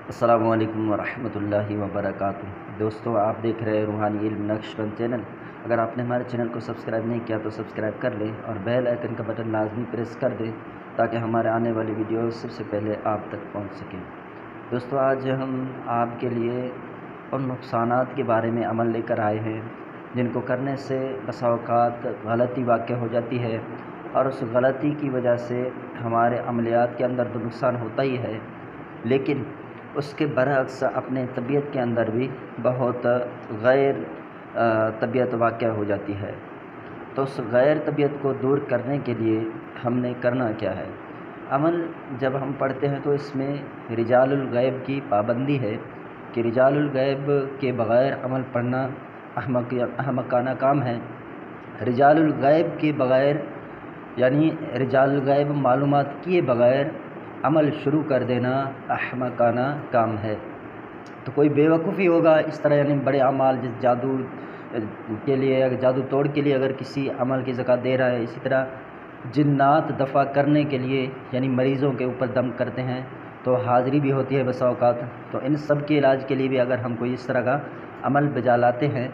السلام علیکم ورحمۃ اللہ وبرکاتہ۔ دوستو، آپ دیکھ رہے ہیں روحانی علم نقشبند چینل۔ اگر آپ نے ہمارے چینل کو سبسکرائب نہیں کیا تو سبسکرائب کر لیں اور بیل آئیکن کا بٹن لازمی پریس کر دیں تاکہ ہمارے آنے والی ویڈیو سب سے پہلے آپ تک پہنچ سکیں۔ دوستو، آج ہم آپ کے لیے ان نقصانات کے بارے میں عمل لے کر آئے ہیں جن کو کرنے سے بسا اوقات غلطی واقع ہو جاتی ہے، اور اس غلطی کی وجہ سے ہمارے عملیات کے اندر تو نقصان ہوتا ہی ہے، لیکن اس کے برعکس اپنے طبیعت کے اندر بھی بہت غیر طبیعت واقع ہو جاتی ہے۔ تو اس غیر طبیعت کو دور کرنے کے لیے ہم نے کرنا کیا ہے؟ عمل جب ہم پڑھتے ہیں تو اس میں رجال الغیب کی پابندی ہے کہ رجال الغیب کے بغیر عمل پڑھنا احمقانہ کام ہے۔ رجال الغیب کے بغیر یعنی رجال الغیب معلومات کیے بغیر عمل شروع کر دینا احمقانہ کام ہے۔ تو کوئی بے وقوفی ہوگا اس طرح، یعنی بڑے اعمال جس جادو کے لیے، اگر جادو توڑ کے لیے اگر کسی عمل کی زکوٰۃ دے رہا ہے، اسی طرح جنات دفع کرنے کے لیے یعنی مریضوں کے اوپر دم کرتے ہیں تو حاضری بھی ہوتی ہے بسا اوقات، تو ان سب کے علاج کے لیے بھی اگر ہم کوئی اس طرح کا عمل بجا لاتے ہیں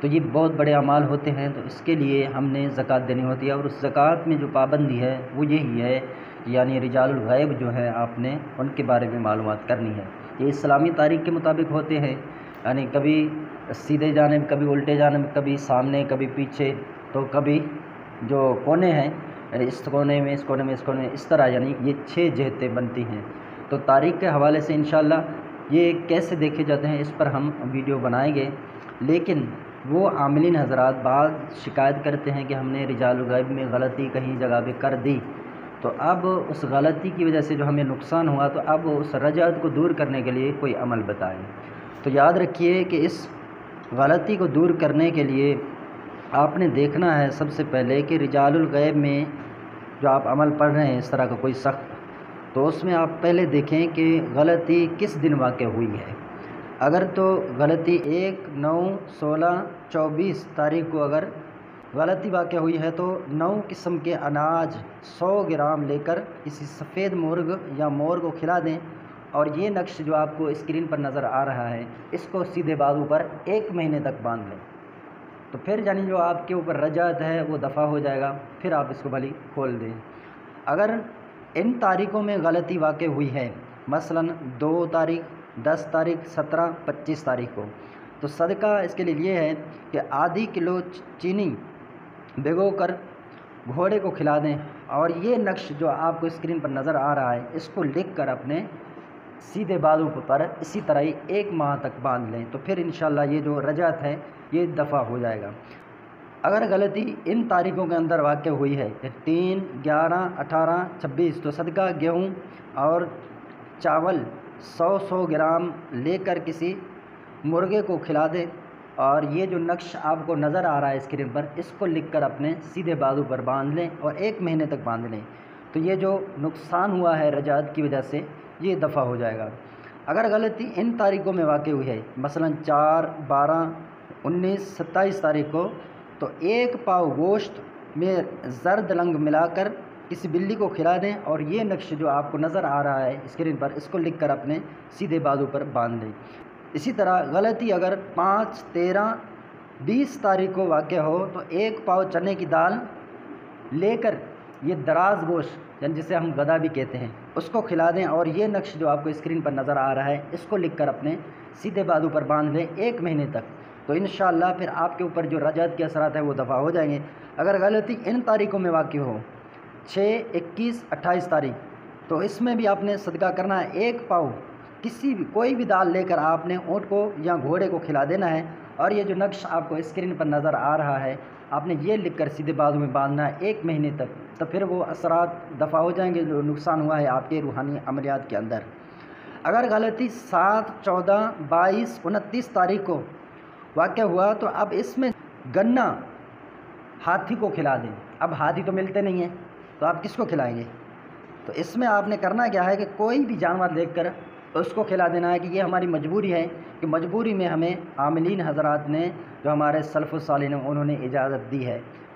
تو یہ بہت بڑے اعمال ہوتے ہیں، تو اس کے لیے ہم نے زکوٰۃ دینی ہوتی ہے۔ اور اس زکوٰۃ میں جو پابندی ہے وہ یہی ہے، یعنی رجال الغیب جو ہے آپ نے ان کے بارے میں معلومات کرنی ہے۔ یہ اسلامی تاریخ کے مطابق ہوتے ہیں، یعنی کبھی سیدھے جانب، کبھی الٹے جانب، کبھی سامنے، کبھی پیچھے، تو کبھی جو کونے ہیں، یعنی اس کونے میں، اس کونے میں، اس کونے میں، اس طرح، یعنی یہ 6 جہتیں بنتی ہیں۔ تو تاریخ کے حوالے سے انشاءاللہ یہ کیسے دیکھے جاتے ہیں اس پر ہم ویڈیو بنائیں گے، لیکن وہ عاملین حضرات بعض شکایت کرتے ہیں کہ ہم نے رجال الغیب میں غلطی کہیں جگہ پہ کر دی، تو اب اس غلطی کی وجہ سے جو ہمیں نقصان ہوا، تو اب اس رجعت کو دور کرنے کے لیے کوئی عمل بتائیں۔ تو یاد رکھیے کہ اس غلطی کو دور کرنے کے لیے آپ نے دیکھنا ہے سب سے پہلے کہ رجال الغیب میں جو آپ عمل پڑھ رہے ہیں اس طرح کا کوئی سخت، تو اس میں آپ پہلے دیکھیں کہ غلطی کس دن واقع ہوئی ہے۔ اگر تو غلطی 1، 9، 16، 24 تاریخ کو اگر غلطی واقع ہوئی ہے تو 9 قسم کے اناج 100 گرام لے کر کسی سفید مرغ یا مور کو کھلا دیں، اور یہ نقش جو آپ کو اسکرین پر نظر آ رہا ہے اس کو سیدھے بازو پر 1 مہینے تک باندھ لیں، تو پھر یعنی جو آپ کے اوپر رجعت ہے وہ دفع ہو جائے گا، پھر آپ اس کو بھلی کھول دیں۔ اگر ان تاریخوں میں غلطی واقع ہوئی ہے، مثلا 2 تاریخ، 10 تاریخ، 17، 25 تاریخ کو، تو صدقہ اس کے لیے یہ ہے کہ آدھی کلو چینی بھگو کر گھوڑے کو کھلا دیں، اور یہ نقش جو آپ کو اسکرین پر نظر آ رہا ہے اس کو لکھ کر اپنے سیدھے بازو پر اسی طرح ہی 1 ماہ تک باندھ لیں، تو پھر انشاءاللہ یہ جو رجعت ہے یہ دفع ہو جائے گا۔ اگر غلطی ان تاریخوں کے اندر واقع ہوئی ہے 3، 11، 18، 26، تو صدقہ گیہوں اور چاول 100 گرام لے کر کسی مرغے کو کھلا دیں، اور یہ جو نقش آپ کو نظر آ رہا ہے اسکرین پر اس کو لکھ کر اپنے سیدھے بازو پر باندھ لیں اور 1 مہینے تک باندھ لیں، تو یہ جو نقصان ہوا ہے رجعت کی وجہ سے یہ دفع ہو جائے گا۔ اگر غلطی ان تاریخوں میں واقع ہوئی ہے، مثلا 4، 12، 19، 27 تاریخ کو، تو 1 پاؤ گوشت میں زرد لنگ ملا کر کسی بلی کو کھلا دیں، اور یہ نقش جو آپ کو نظر آ رہا ہے اسکرین پر اس کو لکھ کر اپنے سیدھے بازو پر باندھ لیں۔ اسی طرح غلطی اگر 5، 13، 20 تاریخ کو واقع ہو تو 1 پاؤ چنے کی دال لے کر یہ دراز گوشت، یعنی جسے ہم گدا بھی کہتے ہیں، اس کو کھلا دیں، اور یہ نقش جو آپ کو اسکرین پر نظر آ رہا ہے اس کو لکھ کر اپنے سیدھے بازو پر باندھ لیں 1 مہینے تک، تو انشاءاللہ پھر آپ کے اوپر جو رجعت کے اثرات ہیں وہ دفع ہو جائیں گے۔ اگر غلطی ان تاریخوں میں واقع ہو 6، 21، 28 تاریخ، تو اس میں بھی آپ نے صدقہ کرنا ہے 1 پاؤ کوئی بھی دال لے کر آپ نے اونٹ کو یا گھوڑے کو کھلا دینا ہے، اور یہ جو نقش آپ کو اسکرین پر نظر آ رہا ہے آپ نے یہ لکھ کر سیدھے بازو میں باندھنا ہے 1 مہینے تک، تو پھر وہ اثرات دفع ہو جائیں گے جو نقصان ہوا ہے آپ کے روحانی عملیات کے اندر۔ اگر غلطی 7، 14، 22، 29 تاریخ کو واقع ہوا تو اب اس میں گنا ہاتھی کو کھلا دیں۔ اب ہاتھی تو ملتے نہیں ہیں تو آپ کس کو کھلائیں گے؟ تو اس میں آپ نے کرنا کیا ہے کہ کوئی بھی جانور دیکھ کر اس کو کھلا دینا ہے، کہ یہ ہماری مجبوری ہے، کہ مجبوری میں ہمیں عاملین حضرات نے جو ہمارے سلف و صالحین انہوں نے اجازت دی ہے۔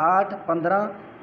8, 15,